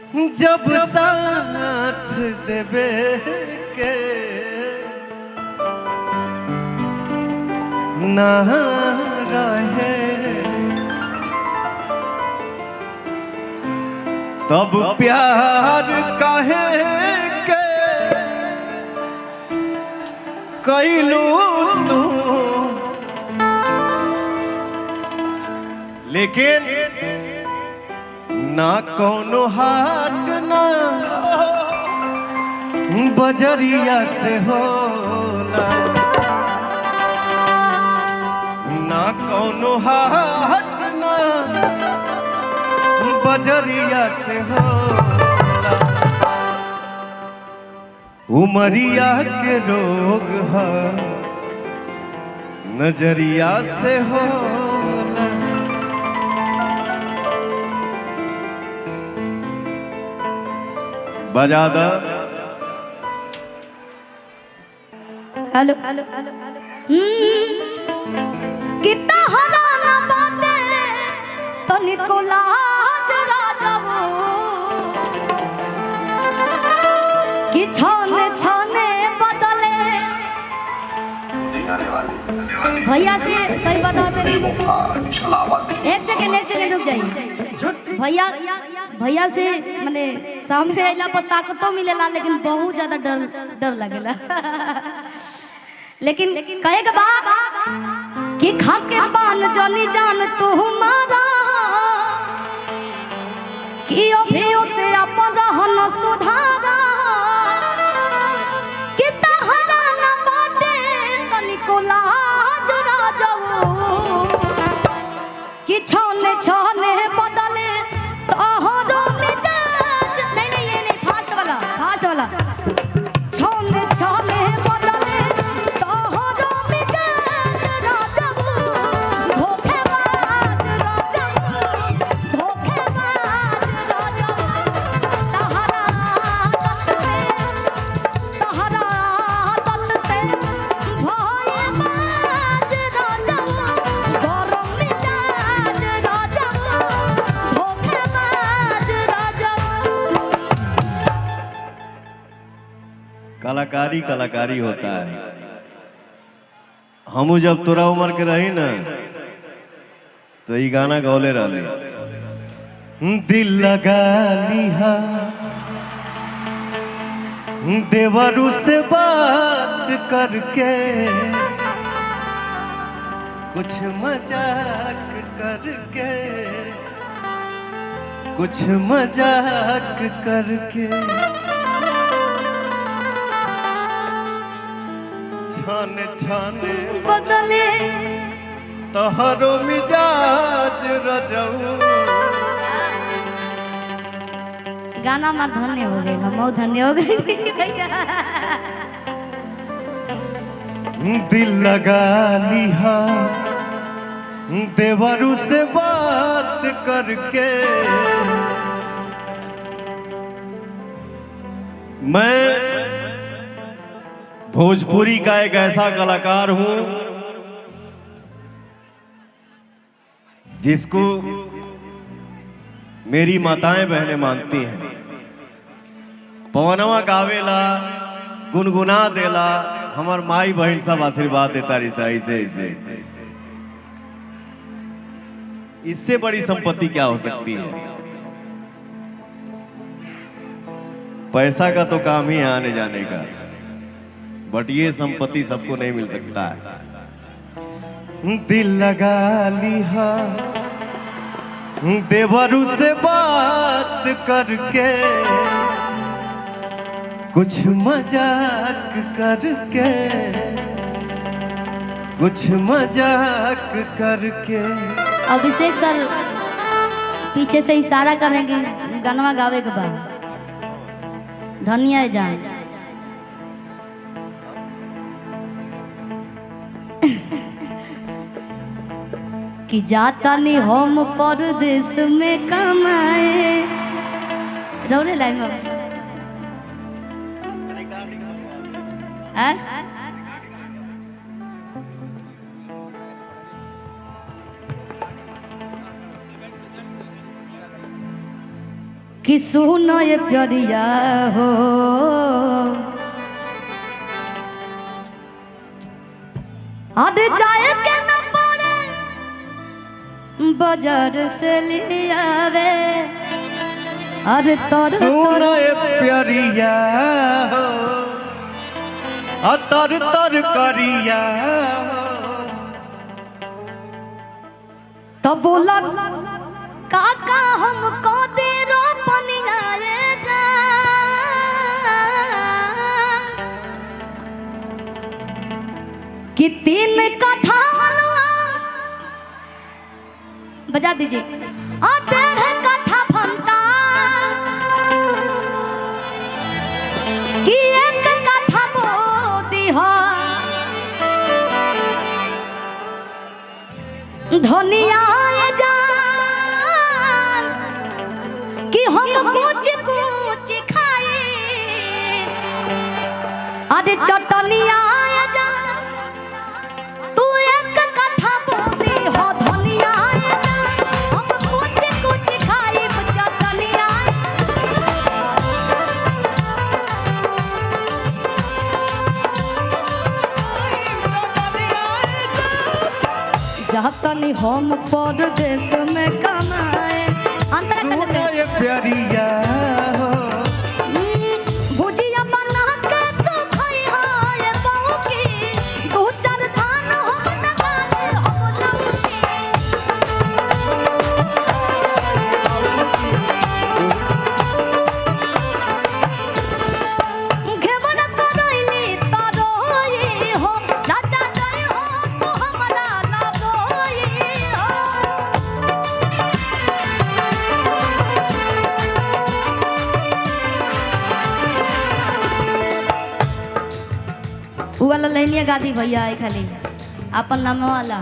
जब साथ देवे के ना रहे तब प्यार काहे के कैलू तू। लेकिन ना कोनो हाट ना बजरिया से होला, ना कोनो हाट ना बजरिया से होला। उमरिया के रोग है नजरिया से होला। बजा द। हेलो हेलो हेलो कितना हराना बाते तो निकोला जरा जाओ कि छाने छाने बदले भैया से सही बताते। एक सेकंड रुक जाइए भैया। भैया से मैंने सामने आइला पर ताकतो मिलेला लेकिन बहुत ज्यादा डर लगेला। लेकिन कहे के बाद कि खा के पान जानी जान तू हमारा कि अभी उसे अपन रहन सुधारा कि तहरा न बाटे तनिको लाज राजो कि छाने छाने बदले तोहरो मिजाज। नहीं ये नहीं फास्ट वाला छाने छाने बदले तोहरो मिजाज राजो धोखेबाज राजो तहरा दल से भोए बाज राजो गरम मिजाज राजो धोखेबाज राजो। कलाकारी कलाकारी होता है। हमू जब तोरा उम्र के रही ना तो ये गाना गौले रही। दिल लगा लिहा देवरू से बात करके कुछ मजाक करके कुछ मजाक करके छाने छाने बदले तोहरो मिजाज रजऊ। गाना मार धन्य हो गए हम धन्य हो गए भैया। दिल लगा लिहा देवरू से बात करके। मैं भोजपुरी का एक ऐसा कलाकार हूं जिसको मेरी माताएं बहनें मानती हैं। पवनवा गावेला गुनगुना देला हमार माई बहन सब आशीर्वाद देता रिसा। ऐसे इससे बड़ी संपत्ति क्या हो सकती है। पैसा का तो काम ही है आने जाने का, बट ये संपत्ति सबको नहीं मिल सकता है। दिल लगा लिहा देवरू से बात करके कुछ मजाक करके कुछ मजाक करके। अभिषेक सर पीछे से इशारा करेंगे गाना गावे के बाद धनिया जान। कि जाता नहीं हम परदेश में कमाए रौरे लाइन में कि सुनो ये प्यारिया हो अरे जाए के न पड़े बाजार से लियावे अरे तर सुनो ये प्यारिया हो तर तर करिया तो बोला काका हमको दे रोपनिया रे जा कि 3 कट्ठा बजा दीजिए और 1.5 कट्ठा फंटा कि 1 कट्ठा बोदी हो धनिया जा कि हम कुछ कुछ खाए अरे चटनिया जा तू 1 कट्ठा बोली हो धनिया जा हम कुछ कुछ खाए चटनिया जातनी हम परदेश में कमाए अंतर सुनो ये प्यारिया हो भुजिया बना के तू खाई हाय बहू की 2-4 थान हम लगाए हो लौकी घेवन करैली तरोई हो राजा जय हो तू हमरा लगोई हो वाला लाइनिया गादी भैया है खाली अपन नाम वाला